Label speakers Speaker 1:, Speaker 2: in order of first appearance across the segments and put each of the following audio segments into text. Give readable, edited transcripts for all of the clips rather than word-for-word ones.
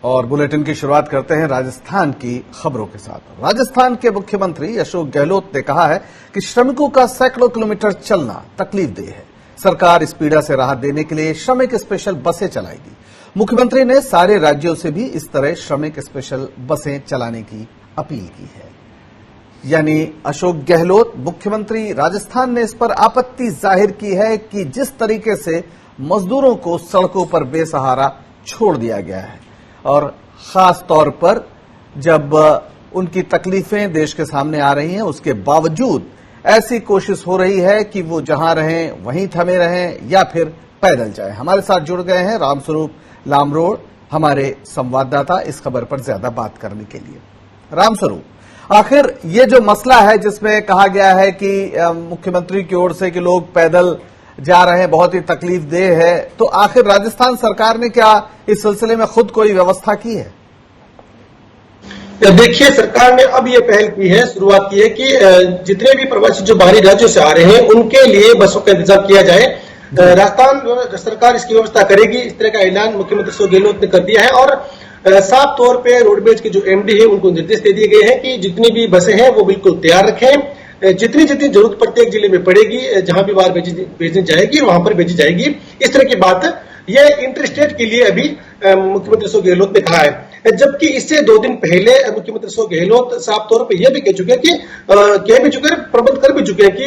Speaker 1: और बुलेटिन की शुरुआत करते हैं राजस्थान की खबरों के साथ। राजस्थान के मुख्यमंत्री अशोक गहलोत ने कहा है कि श्रमिकों का सैकड़ों किलोमीटर चलना तकलीफदेह है। सरकार इस पीड़ा से राहत देने के लिए श्रमिक स्पेशल बसें चलाएगी। मुख्यमंत्री ने सारे राज्यों से भी इस तरह श्रमिक स्पेशल बसें चलाने की अपील की है। यानी अशोक गहलोत मुख्यमंत्री राजस्थान ने इस पर आपत्ति जाहिर की है कि जिस तरीके से मजदूरों को सड़कों पर बेसहारा छोड़ दिया गया है और खास तौर पर जब उनकी तकलीफें देश के सामने आ रही हैं, उसके बावजूद ऐसी कोशिश हो रही है कि वो जहां रहें वहीं थमे रहें या फिर पैदल जाएं। हमारे साथ जुड़ गए हैं रामस्वरूप लामरोड, हमारे संवाददाता, इस खबर पर ज्यादा बात करने के लिए। रामस्वरूप, आखिर ये जो मसला है जिसमें कहा गया है कि मुख्यमंत्री की ओर से कि लोग पैदल जा रहे हैं, बहुत ही तकलीफदेह है, तो आखिर राजस्थान सरकार ने क्या इस सिलसिले में खुद कोई व्यवस्था की है?
Speaker 2: देखिए, सरकार ने अब ये पहल की है, शुरुआत की है कि जितने भी प्रवासी जो बाहरी राज्यों से आ रहे हैं उनके लिए बसों का इंतजाम किया जाए। राजस्थान सरकार इसकी व्यवस्था करेगी, इस तरह का ऐलान मुख्यमंत्री अशोक गहलोत ने कर दिया है। और साफ तौर पे रोडवेज के जो एमडी है उनको निर्देश दे दिए गए हैं कि जितनी भी बसें हैं वो बिल्कुल तैयार रखें। जितनी जितनी जरूरत प्रत्येक जिले में पड़ेगी, जहां भी बाहर भेजी जाएगी वहां पर भेजी जाएगी। इस तरह की बात ये इंटर स्टेट के लिए अभी मुख्यमंत्री अशोक गहलोत ने कहा है। जबकि इससे 2 दिन पहले मुख्यमंत्री अशोक गहलोत साफ तौर पर यह भी कह चुके हैं कि प्रबंध कर भी चुके हैं कि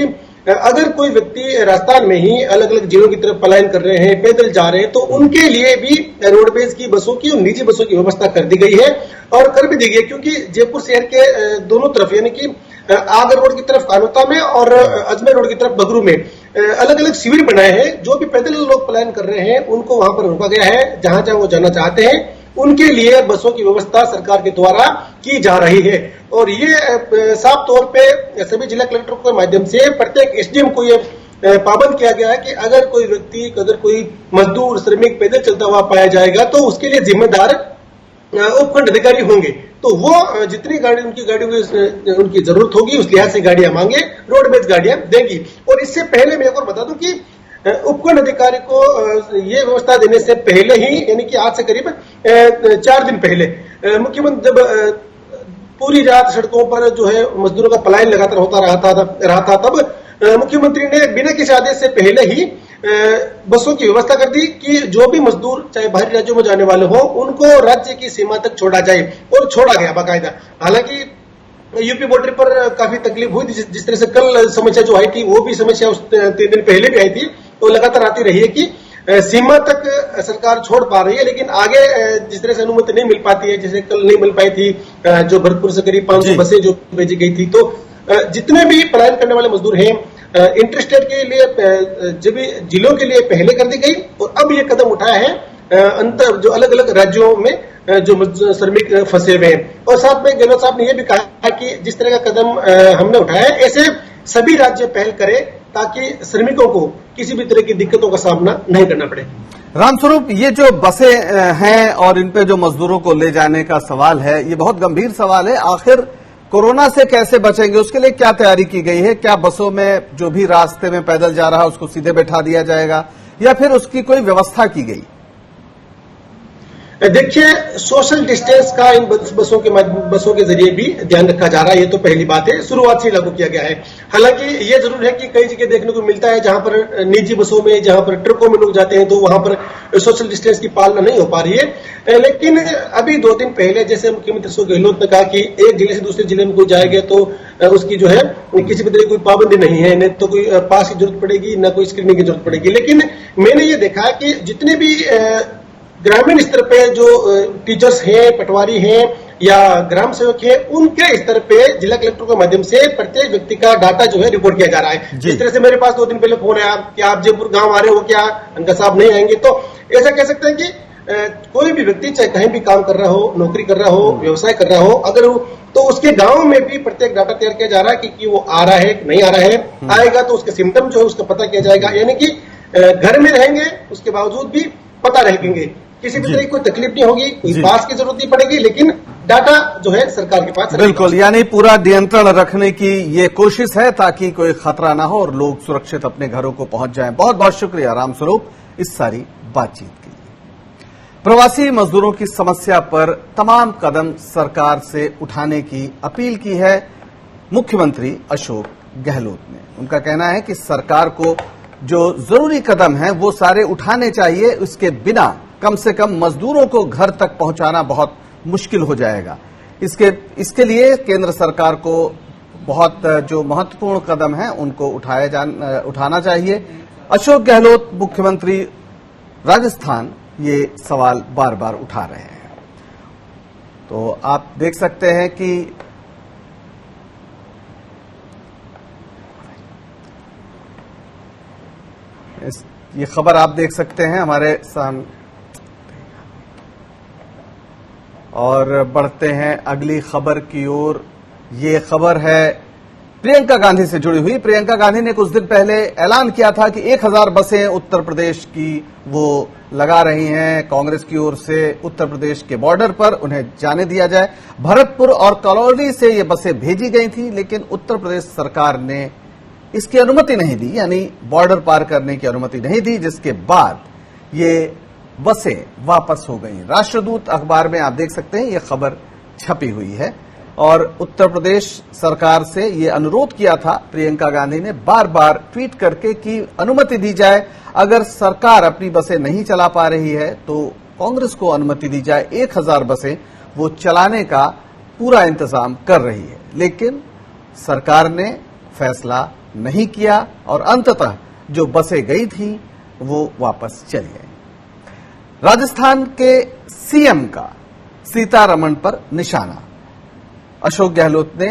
Speaker 2: अगर कोई व्यक्ति राजस्थान में ही अलग अलग जिलों की तरफ पलायन कर रहे हैं, पैदल जा रहे हैं, तो उनके लिए भी रोडवेज की बसों की और निजी बसों की व्यवस्था कर दी गई है और कर भी दी गई है। क्योंकि जयपुर शहर के दोनों तरफ, यानी कि आगर रोड की तरफ कानोता में और अजमेर रोड की तरफ बगरू में अलग अलग शिविर बनाए हैं। जो भी पैदल लोग पलायन कर रहे हैं उनको वहां पर रोका गया है। जहां जहां वो जाना चाहते हैं उनके लिए बसों की व्यवस्था सरकार के द्वारा की जा रही है। और ये साफ तौर पे सभी जिला कलेक्टरों के माध्यम से प्रत्येक एसडीएम को ये पाबंद किया गया है कि अगर कोई व्यक्ति, अगर कोई मजदूर, श्रमिक पैदल चलता हुआ पाया जाएगा तो उसके लिए जिम्मेदार उपखंड अधिकारी होंगे। तो वो जितनी गाड़ी उनकी जरूरत होगी उस लिहाज से गाड़ियां मांगे, रोडवेज गाड़ियां देंगी। और इससे पहले मैं एक और बता दूं कि उपखंड अधिकारी को ये व्यवस्था देने से पहले ही, यानी कि आज से करीब 4 दिन पहले मुख्यमंत्री जब पूरी रात सड़कों पर जो है मजदूरों का पलायन लगातार होता रहा था तब मुख्यमंत्री ने बिना किसी आदेश से पहले ही बसों की व्यवस्था कर दी कि जो भी मजदूर चाहे बाहरी राज्यों में जाने वाले हो उनको राज्य की सीमा तक छोड़ा जाए। और छोड़ा गया बाकायदा। हालांकि यूपी बॉर्डर पर काफी तकलीफ हुई थी। जिस तरह से कल समस्या जो आई थी वो भी समस्या उस 3 दिन पहले भी आई थी, तो लगातार आती रही है कि सीमा तक सरकार छोड़ पा रही है, लेकिन आगे जिस तरह से अनुमति नहीं मिल पाती है, जैसे कल नहीं मिल पाई थी जो भरतपुर से करीब 500 बसें जो भेजी गई थी। तो जितने भी पलायन करने वाले मजदूर हैं इंटर स्टेट के लिए जब जिलों के लिए पहले कर दी गई और अब ये कदम उठाया है अंतर जो अलग अलग राज्यों में जो श्रमिक फंसे हुए हैं। और साथ में गहलोत साहब ने यह भी कहा कि जिस तरह का कदम हमने उठाया है ऐसे सभी राज्य पहल करें ताकि श्रमिकों को किसी भी तरह की दिक्कतों का सामना नहीं करना पड़े।
Speaker 1: रामस्वरूप, ये जो बसें हैं और इन पे जो मजदूरों को ले जाने का सवाल है, ये बहुत गंभीर सवाल है। आखिर कोरोना से कैसे बचेंगे, उसके लिए क्या तैयारी की गई है? क्या बसों में जो भी रास्ते में पैदल जा रहा है उसको सीधे बैठा दिया जाएगा या फिर उसकी कोई व्यवस्था की गई?
Speaker 2: देखिए, सोशल डिस्टेंस का इन बसों के जरिए भी ध्यान रखा जा रहा है। ये तो पहली बात है, शुरुआत से लागू किया गया है। हालांकि ये जरूर है कि कई जगह देखने को मिलता है जहां पर निजी बसों में, जहां पर ट्रकों में लोग जाते हैं तो वहां पर सोशल डिस्टेंस की पालना नहीं हो पा रही है। लेकिन अभी 2 दिन पहले जैसे मुख्यमंत्री अशोक गहलोत ने कहा कि एक जिले से दूसरे जिले में कोई जाएगा तो उसकी जो है किसी भी तरह की कोई पाबंदी नहीं है, न तो कोई पास की जरूरत पड़ेगी न कोई स्क्रीनिंग की जरूरत पड़ेगी। लेकिन मैंने ये देखा है कि जितने भी ग्रामीण स्तर पे जो टीचर्स हैं, पटवारी हैं या ग्राम सेवक हैं, उनके स्तर पे जिला कलेक्टर के माध्यम से प्रत्येक व्यक्ति का डाटा जो है रिपोर्ट किया जा रहा है। जिस तरह से मेरे पास 2 दिन पहले फोन आया कि आप जयपुर गांव आ रहे हो क्या, अंका साहब नहीं आएंगे, तो ऐसा कह सकते हैं कि कोई भी व्यक्ति चाहे कहीं भी काम कर रहा हो, नौकरी कर रहा हो, व्यवसाय कर रहा हो, अगर तो उसके गांव में भी प्रत्येक डाटा तैयार किया जा रहा है कि वो आ रहा है नहीं आ रहा है। आएगा तो उसके सिम्टम जो है उसका पता किया जाएगा, यानी कि घर में रहेंगे उसके बावजूद भी पता रहेंगे, किसी भी तरह की कोई तकलीफ नहीं होगी, कोई पास की जरूरत नहीं पड़ेगी, लेकिन डाटा जो है सरकार के पास।
Speaker 1: बिल्कुल, यानी पूरा नियंत्रण रखने की ये कोशिश है ताकि कोई खतरा ना हो और लोग सुरक्षित अपने घरों को पहुंच जाएं। बहुत बहुत शुक्रिया रामस्वरूप इस सारी बातचीत के लिए। प्रवासी मजदूरों की समस्या पर तमाम कदम सरकार से उठाने की अपील की है मुख्यमंत्री अशोक गहलोत ने। उनका कहना है कि सरकार को जो जरूरी कदम हैं वो सारे उठाने चाहिए, उसके बिना कम से कम मजदूरों को घर तक पहुंचाना बहुत मुश्किल हो जाएगा। इसके लिए केंद्र सरकार को बहुत जो महत्वपूर्ण कदम हैं उनको उठाना चाहिए। अशोक गहलोत मुख्यमंत्री राजस्थान ये सवाल बार बार उठा रहे हैं। तो आप देख सकते हैं कि ये खबर आप देख सकते हैं हमारे सामने। और बढ़ते हैं अगली खबर की ओर। ये खबर है प्रियंका गांधी से जुड़ी हुई। प्रियंका गांधी ने कुछ दिन पहले ऐलान किया था कि 1000 बसें उत्तर प्रदेश की वो लगा रही हैं। कांग्रेस की ओर से उत्तर प्रदेश के बॉर्डर पर उन्हें जाने दिया जाए। भरतपुर और करौली से ये बसें भेजी गई थी, लेकिन उत्तर प्रदेश सरकार ने इसकी अनुमति नहीं दी, यानी बॉर्डर पार करने की अनुमति नहीं दी, जिसके बाद ये बसें वापस हो गई। राष्ट्रदूत अखबार में आप देख सकते हैं ये खबर छपी हुई है। और उत्तर प्रदेश सरकार से ये अनुरोध किया था प्रियंका गांधी ने बार बार ट्वीट करके कि अनुमति दी जाए। अगर सरकार अपनी बसें नहीं चला पा रही है तो कांग्रेस को अनुमति दी जाए। 1000 बसें वो चलाने का पूरा इंतजाम कर रही है, लेकिन सरकार ने फैसला नहीं किया और अंततः जो बसें गई थी वो वापस चली गई। राजस्थान के सीएम का सीतारमण पर निशाना। अशोक गहलोत ने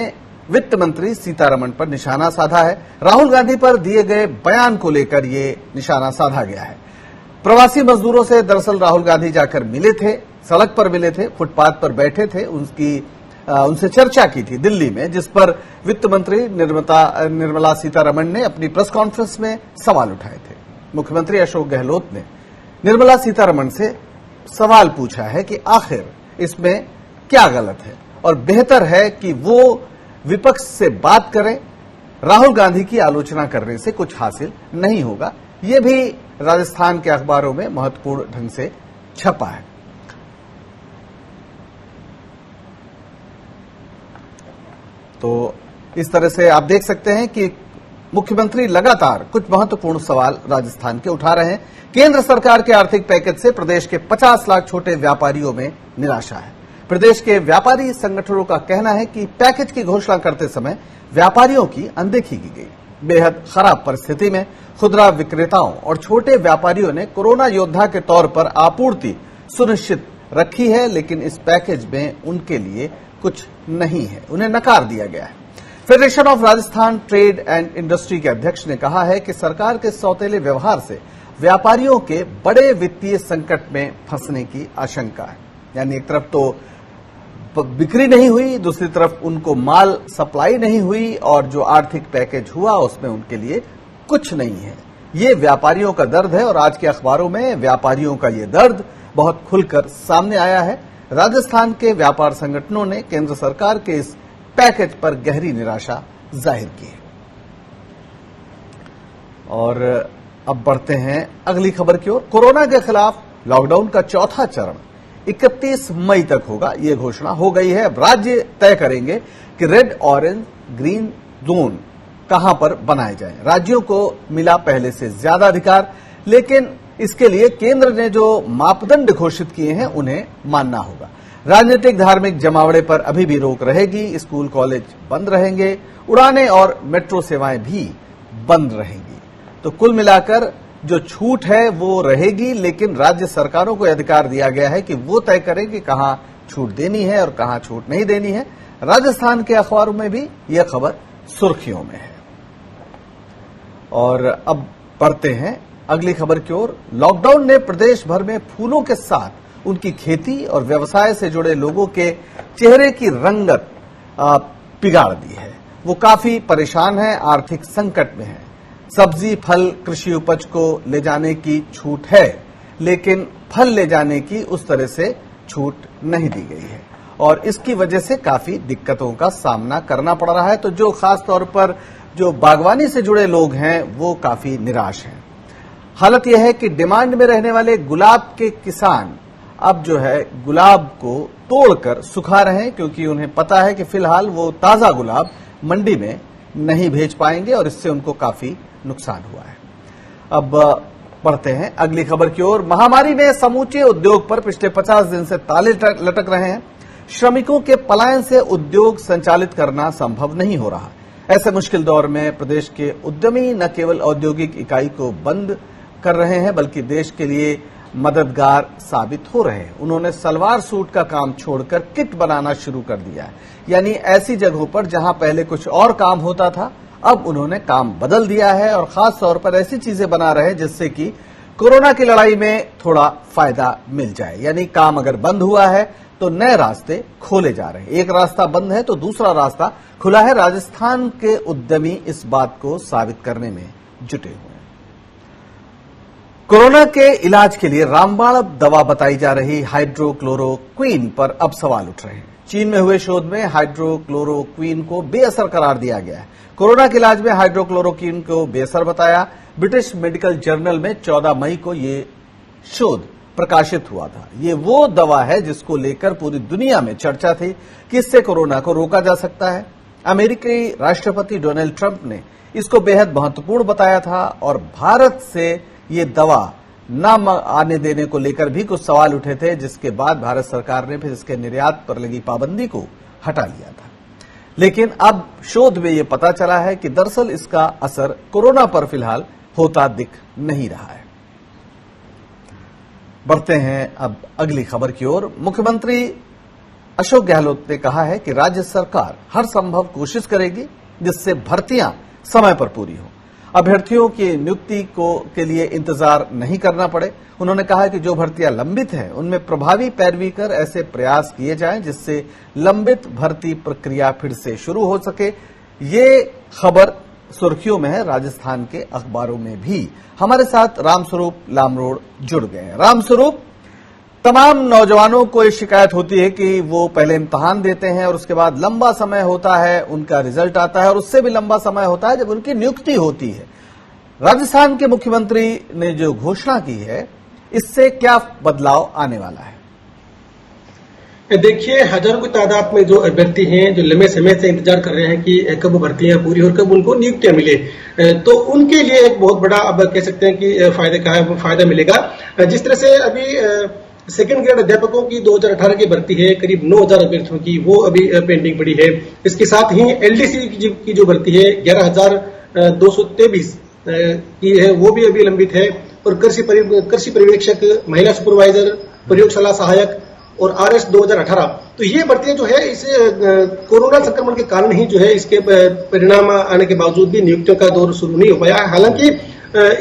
Speaker 1: वित्त मंत्री सीतारमण पर निशाना साधा है। राहुल गांधी पर दिए गए बयान को लेकर ये निशाना साधा गया है। प्रवासी मजदूरों से दरअसल राहुल गांधी जाकर मिले थे, सड़क पर मिले थे, फुटपाथ पर बैठे थे, उनसे चर्चा की थी दिल्ली में, जिस पर वित्त मंत्री निर्मला सीतारमण ने अपनी प्रेस कॉन्फ्रेंस में सवाल उठाए थे। मुख्यमंत्री अशोक गहलोत ने निर्मला सीतारमण से सवाल पूछा है कि आखिर इसमें क्या गलत है और बेहतर है कि वो विपक्ष से बात करें, राहुल गांधी की आलोचना करने से कुछ हासिल नहीं होगा। ये भी राजस्थान के अखबारों में महत्वपूर्ण ढंग से छपा है। तो इस तरह से आप देख सकते हैं कि मुख्यमंत्री लगातार कुछ महत्वपूर्ण सवाल राजस्थान के उठा रहे हैं। केंद्र सरकार के आर्थिक पैकेज से प्रदेश के 50 लाख छोटे व्यापारियों में निराशा है। प्रदेश के व्यापारी संगठनों का कहना है कि पैकेज की घोषणा करते समय व्यापारियों की अनदेखी की गई। बेहद खराब परिस्थिति में खुदरा विक्रेताओं और छोटे व्यापारियों ने कोरोना योद्धा के तौर पर आपूर्ति सुनिश्चित रखी है, लेकिन इस पैकेज में उनके लिए कुछ नहीं है, उन्हें नकार दिया गया है। Federation of Rajasthan trade and industry के अध्यक्ष ने कहा है कि सरकार के सौतेले व्यवहार से व्यापारियों के बड़े वित्तीय संकट में फंसने की आशंका है। यानी एक तरफ तो बिक्री नहीं हुई, दूसरी तरफ उनको माल सप्लाई नहीं हुई और जो आर्थिक पैकेज हुआ उसमें उनके लिए कुछ नहीं है। ये व्यापारियों का दर्द है और आज के अखबारों में व्यापारियों का ये दर्द बहुत खुलकर सामने आया है। राजस्थान के व्यापार संगठनों ने केंद्र सरकार के इस पैकेज पर गहरी निराशा जाहिर की है। और अब बढ़ते हैं अगली खबर की ओर। कोरोना के खिलाफ लॉकडाउन का चौथा चरण 31 मई तक होगा, ये घोषणा हो गई है। अब राज्य तय करेंगे कि रेड, ऑरेंज, ग्रीन जोन कहां पर बनाए जाएं। राज्यों को मिला पहले से ज्यादा अधिकार, लेकिन इसके लिए केंद्र ने जो मापदंड घोषित किए हैं उन्हें मानना होगा। राजनीतिक धार्मिक जमावड़े पर अभी भी रोक रहेगी। स्कूल कॉलेज बंद रहेंगे। उड़ानें और मेट्रो सेवाएं भी बंद रहेंगी। तो कुल मिलाकर जो छूट है वो रहेगी, लेकिन राज्य सरकारों को अधिकार दिया गया है कि वो तय करें कि कहां छूट देनी है और कहां छूट नहीं देनी है। राजस्थान के अखबारों में भी यह खबर सुर्खियों में है। और अब बढ़ते हैं अगली खबर की ओर। लॉकडाउन ने प्रदेश भर में फूलों के साथ उनकी खेती और व्यवसाय से जुड़े लोगों के चेहरे की रंगत बिगाड़ दी है। वो काफी परेशान है, आर्थिक संकट में है। सब्जी, फल, कृषि उपज को ले जाने की छूट है, लेकिन फल ले जाने की उस तरह से छूट नहीं दी गई है और इसकी वजह से काफी दिक्कतों का सामना करना पड़ रहा है। तो जो खास तौर पर जो बागवानी से जुड़े लोग हैं वो काफी निराश हैं। हालत यह है कि डिमांड में रहने वाले गुलाब के किसान अब जो है गुलाब को तोड़कर सुखा रहे हैं, क्योंकि उन्हें पता है कि फिलहाल वो ताजा गुलाब मंडी में नहीं भेज पाएंगे और इससे उनको काफी नुकसान हुआ है। अब बढ़ते हैं अगली खबर की ओर। महामारी में समूचे उद्योग पर पिछले 50 दिन से ताले लटक रहे हैं। श्रमिकों के पलायन से उद्योग संचालित करना संभव नहीं हो रहा। ऐसे मुश्किल दौर में प्रदेश के उद्यमी न केवल औद्योगिक इकाई को बंद कर रहे हैं, बल्कि देश के लिए मददगार साबित हो रहे हैं। उन्होंने सलवार सूट का काम छोड़कर किट बनाना शुरू कर दिया है, यानी ऐसी जगहों पर जहां पहले कुछ और काम होता था, अब उन्होंने काम बदल दिया है और खास तौर पर ऐसी चीजें बना रहे हैं जिससे कि कोरोना की लड़ाई में थोड़ा फायदा मिल जाए। यानी काम अगर बंद हुआ है तो नए रास्ते खोले जा रहे हैं। एक रास्ता बंद है तो दूसरा रास्ता खुला है। राजस्थान के उद्यमी इस बात को साबित करने में जुटे हुए हैं। कोरोना के इलाज के लिए रामबाण दवा बताई जा रही हाइड्रोक्लोरोक्वीन पर अब सवाल उठ रहे हैं। चीन में हुए शोध में हाइड्रोक्लोरोक्वीन को बेअसर करार दिया गया है। कोरोना के इलाज में हाइड्रोक्लोरोक्वीन को बेअसर बताया। ब्रिटिश मेडिकल जर्नल में 14 मई को ये शोध प्रकाशित हुआ था। ये वो दवा है जिसको लेकर पूरी दुनिया में चर्चा थी कि इससे कोरोना को रोका जा सकता है। अमेरिकी राष्ट्रपति डोनाल्ड ट्रंप ने इसको बेहद महत्वपूर्ण बताया था और भारत से ये दवा न आने देने को लेकर भी कुछ सवाल उठे थे, जिसके बाद भारत सरकार ने फिर इसके निर्यात पर लगी पाबंदी को हटा लिया था। लेकिन अब शोध में ये पता चला है कि दरअसल इसका असर कोरोना पर फिलहाल होता दिख नहीं रहा है। बढ़ते हैं अब अगली खबर की ओर। मुख्यमंत्री अशोक गहलोत ने कहा है कि राज्य सरकार हर संभव कोशिश करेगी जिससे भर्तियां समय पर पूरी हो, अभ्यर्थियों की नियुक्ति के लिए इंतजार नहीं करना पड़े। उन्होंने कहा कि जो भर्तियां लंबित हैं उनमें प्रभावी पैरवी कर ऐसे प्रयास किए जाएं जिससे लंबित भर्ती प्रक्रिया फिर से शुरू हो सके। ये खबर सुर्खियों में है राजस्थान के अखबारों में भी। हमारे साथ रामस्वरूप लामरोड जुड़ गए हैं। रामस्वरूप, तमाम नौजवानों को ये शिकायत होती है कि वो पहले इम्तहान देते हैं और उसके बाद लंबा समय होता है, उनका रिजल्ट आता है और उससे भी लंबा समय होता है जब उनकी नियुक्ति होती है। राजस्थान के मुख्यमंत्री ने जो घोषणा की है, इससे क्या बदलाव आने वाला है?
Speaker 2: देखिए, हजारों की तादाद में जो अभ्यर्थी हैं, जो लंबे समय से इंतजार कर रहे हैं कि कब भर्तियां पूरी और कब उनको नियुक्तियां मिले, तो उनके लिए एक बहुत बड़ा, अब कह सकते हैं कि फायदा मिलेगा। जिस तरह से अभी सेकंड ग्रेड अध्यापकों की 2018 की भर्ती है, करीब 9,000 अभ्यर्थियों की, वो अभी पेंडिंग पड़ी है। इसके साथ ही एलडीसी की जो भर्ती है 11,223 की है, वो भी अभी लंबित है। और कृषि पर्यवेक्षक, महिला सुपरवाइजर, प्रयोगशाला सहायक और आरएस 2018, तो ये भर्तियां जो है इस कोरोना संक्रमण के कारण ही जो है इसके परिणाम आने के बावजूद भी नियुक्तियों का दौर शुरू नहीं हो पाया। हालांकि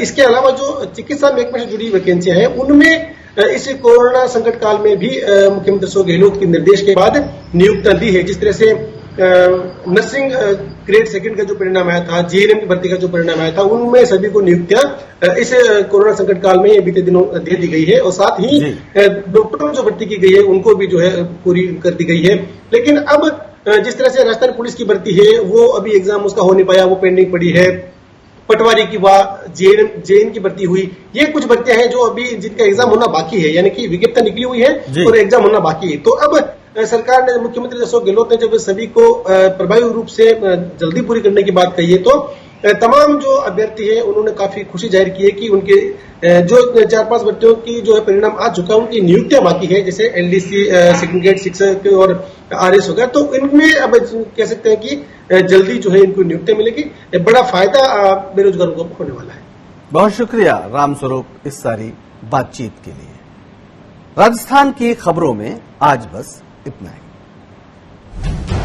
Speaker 2: इसके अलावा जो चिकित्सा महकमे से जुड़ी वैकेंसियां हैं, उनमें इस कोरोना संकट काल में भी मुख्यमंत्री अशोक गहलोत के निर्देश के बाद नियुक्तियां दी है। जिस तरह से नर्सिंग ग्रेड सेकंड का जो परिणाम आया था, जीएनएम की भर्ती का जो परिणाम आया था, उनमें सभी को नियुक्तियां इस कोरोना संकट काल में बीते दिनों दे दी गई है। और साथ ही डॉक्टरों जो भर्ती की गई है उनको भी जो है पूरी कर दी गई है। लेकिन अब जिस तरह से राजस्थान पुलिस की भर्ती है, वो अभी एग्जाम उसका हो नहीं पाया, वो पेंडिंग पड़ी है। पटवारी की जेएन की भर्ती हुई, ये कुछ भर्तियां हैं जो अभी जिनका एग्जाम होना बाकी है, यानी कि विज्ञप्ति निकली हुई है और एग्जाम होना बाकी है। तो अब सरकार ने, मुख्यमंत्री अशोक गहलोत ने जब सभी को प्रभावी रूप से जल्दी पूरी करने की बात कही है, तो तमाम जो अभ्यर्थी हैं उन्होंने काफी खुशी जाहिर की है कि उनके जो 4-5 भर्तियों की जो है परिणाम आ चुका है, उनकी नियुक्तियां बाकी है, जैसे एलडीसी, सेकंड ग्रेड शिक्षक और आरएस हो गया। तो इनमें अब कह सकते हैं कि जल्दी जो है इनको नियुक्तियां मिलेगी। बड़ा फायदा बेरोजगारों को होने वाला है।
Speaker 1: बहुत शुक्रिया रामस्वरूप इस सारी बातचीत के लिए। राजस्थान की खबरों में आज बस इतना ही।